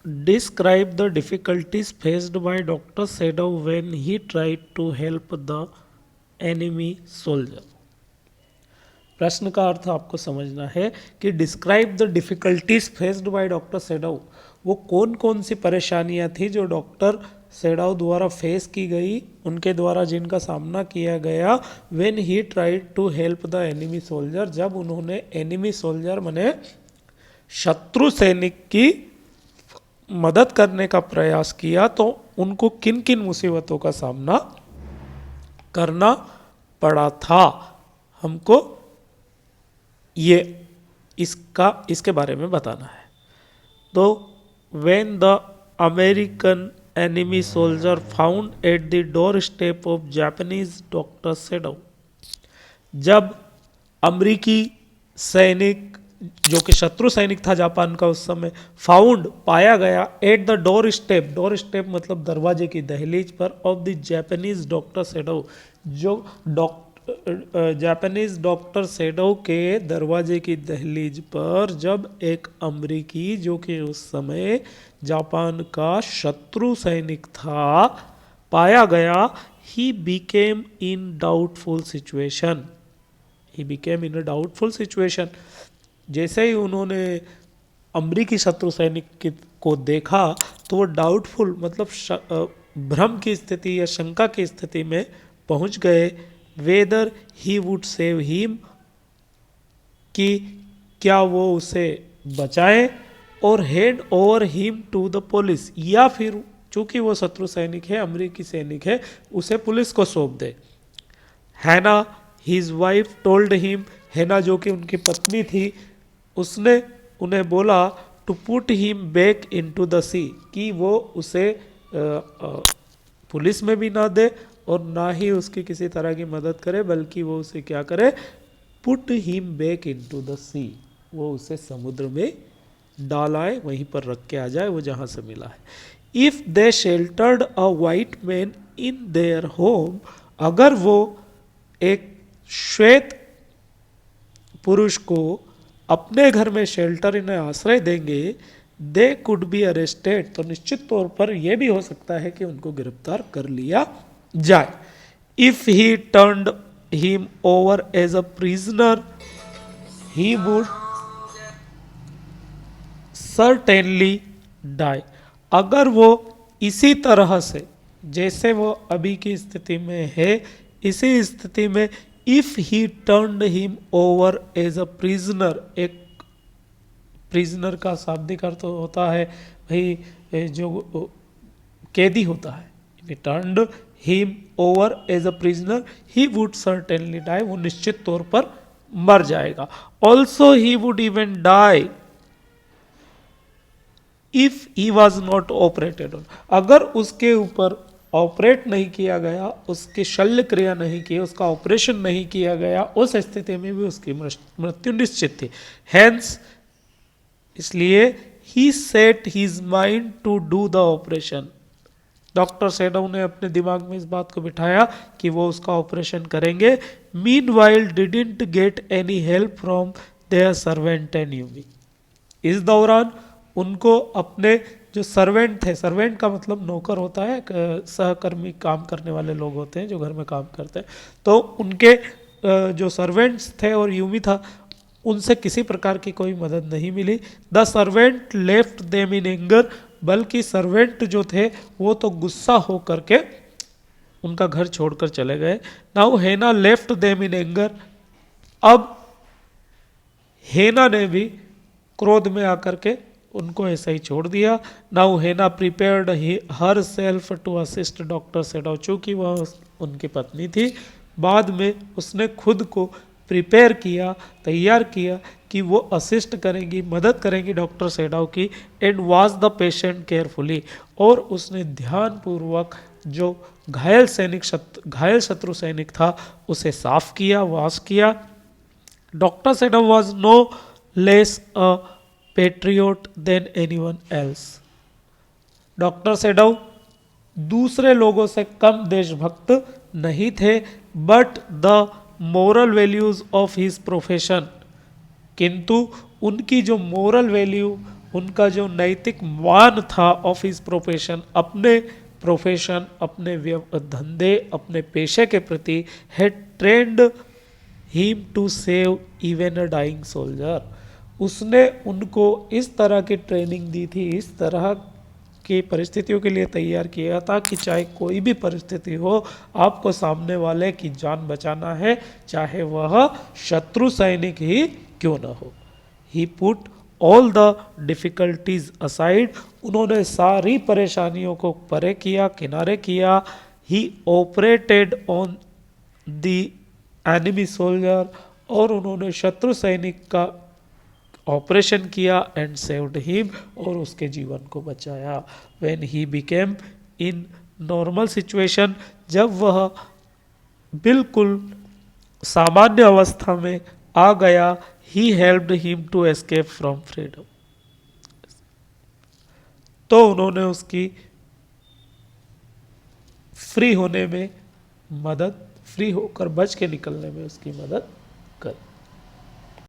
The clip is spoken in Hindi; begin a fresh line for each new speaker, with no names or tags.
Describe the difficulties faced by Dr. Shadow when he tried to help the enemy soldier. प्रश्न का अर्थ आपको समझना है कि describe the difficulties faced by doctor Sadao, वो कौन कौन सी परेशानियां थी जो डॉक्टर सेडाउ द्वारा फेस की गई, उनके द्वारा जिनका सामना किया गया when he tried to help the enemy soldier, जब उन्होंने एनिमी सोल्जर माने शत्रु सैनिक की मदद करने का प्रयास किया, तो उनको किन किन मुसीबतों का सामना करना पड़ा था, हमको ये इसके बारे में बताना है। तो when the American enemy soldier found at the door step of Japanese doctor Sadao, जब अमेरिकी सैनिक जो कि शत्रु सैनिक था जापान का उस समय, फाउंड पाया गया, एट द डोर स्टेप मतलब दरवाजे की दहलीज पर, ऑफ द जापानीज डॉक्टर सेडाउ, जो जापानीज डॉक्टर सेडाउ के दरवाजे की दहलीज पर जब एक अमरीकी जो कि उस समय जापान का शत्रु सैनिक था पाया गया, ही बिकेम इन डाउटफुल सिचुएशन, जैसे ही उन्होंने अमरीकी शत्रु सैनिक को देखा तो वो डाउटफुल मतलब भ्रम की स्थिति या शंका की स्थिति में पहुंच गए, whether he would save him, कि क्या वो उसे बचाए, और head over him to the police, या फिर चूंकि वो शत्रु सैनिक है, अमरीकी सैनिक है, उसे पुलिस को सौंप दे। हैना हिज वाइफ टोल्ड हिम, हैना जो कि उनकी पत्नी थी, उसने उन्हें बोला to put him back into the sea, कि वो उसे पुलिस में भी ना दे और ना ही उसकी किसी तरह की मदद करे, बल्कि वो उसे क्या करे, put him back into the sea, वो उसे समुद्र में डाल आए, वहीं पर रख के आ जाए वो जहाँ से मिला है। If they sheltered a white man in their home, अगर वो एक श्वेत पुरुष को अपने घर में शेल्टर इन्हें आश्रय देंगे, दे कुड बी अरेस्टेड, तो निश्चित तौर पर यह भी हो सकता है कि उनको गिरफ्तार कर लिया जाए। If he turned him over as a prisoner he would certainly die, अगर वो इसी तरह से जैसे वो अभी की स्थिति में है, इसी स्थिति में if he turned him over as a prisoner, एक प्रिजनर का शाब्दिक अर्थ होता है भाई जो कैदी होता है, if turned him over as a prisoner he would certainly die, वो निश्चित तौर पर मर जाएगा। Also he would even die if he was not operated on, अगर उसके ऊपर ऑपरेट नहीं किया गया, उसकी शल्य क्रिया नहीं की, उसका ऑपरेशन नहीं किया गया, उस स्थिति में भी उसकी मृत्यु निश्चित थी। हैंस, इसलिए ही set his mind to do the operation, doctor Sadao ने अपने दिमाग में इस बात को बिठाया कि वो उसका ऑपरेशन करेंगे। Meanwhile didn't get any help from their servant and Yumi, इस दौरान उनको अपने जो सर्वेंट थे, सर्वेंट का मतलब नौकर होता है, सहकर्मी काम करने वाले लोग होते हैं जो घर में काम करते हैं, तो उनके जो सर्वेंट्स थे और यूमी था, उनसे किसी प्रकार की कोई मदद नहीं मिली। The servant left them in anger, बल्कि सर्वेंट जो थे वो तो गुस्सा हो करके उनका घर छोड़कर चले गए। Now Hana left them in anger, अब हेना ने भी क्रोध में आकर के उनको ऐसा ही छोड़ दिया। Now Hana prepared herself to assist doctor Sadao, चूँकि वह उनकी पत्नी थी, बाद में उसने खुद को प्रिपेयर किया, तैयार किया कि वो असिस्ट करेंगी, मदद करेंगी डॉक्टर सेडाउ की। And was the patient carefully, और उसने ध्यानपूर्वक जो घायल शत्रु सैनिक था उसे साफ किया, वॉश किया। Doctor Sadao was no less a patriot than anyone else, doctor Sadao दूसरे लोगों से कम देशभक्त नहीं थे, but the moral values of his profession, किंतु उनकी जो मोरल वैल्यू, उनका जो नैतिक मान था ऑफ हिज प्रोफेशन, अपने प्रोफेशन, अपने धंधे, अपने पेशे के प्रति, had trained him to save even a dying soldier. उसने उनको इस तरह की ट्रेनिंग दी थी, इस तरह की परिस्थितियों के लिए तैयार किया था कि चाहे कोई भी परिस्थिति हो, आपको सामने वाले की जान बचाना है, चाहे वह शत्रु सैनिक ही क्यों ना हो। He put all the difficulties aside, उन्होंने सारी परेशानियों को परे किया, किनारे किया। He operated on the enemy soldier, और उन्होंने शत्रु सैनिक का ऑपरेशन किया, एंड सेव्ड हिम, और उसके जीवन को बचाया। When he became in normal situation, जब वह बिल्कुल सामान्य अवस्था में आ गया, he helped him to escape from freedom, तो उन्होंने उसकी फ्री होने में मदद, फ्री होकर बच के निकलने में उसकी मदद करी।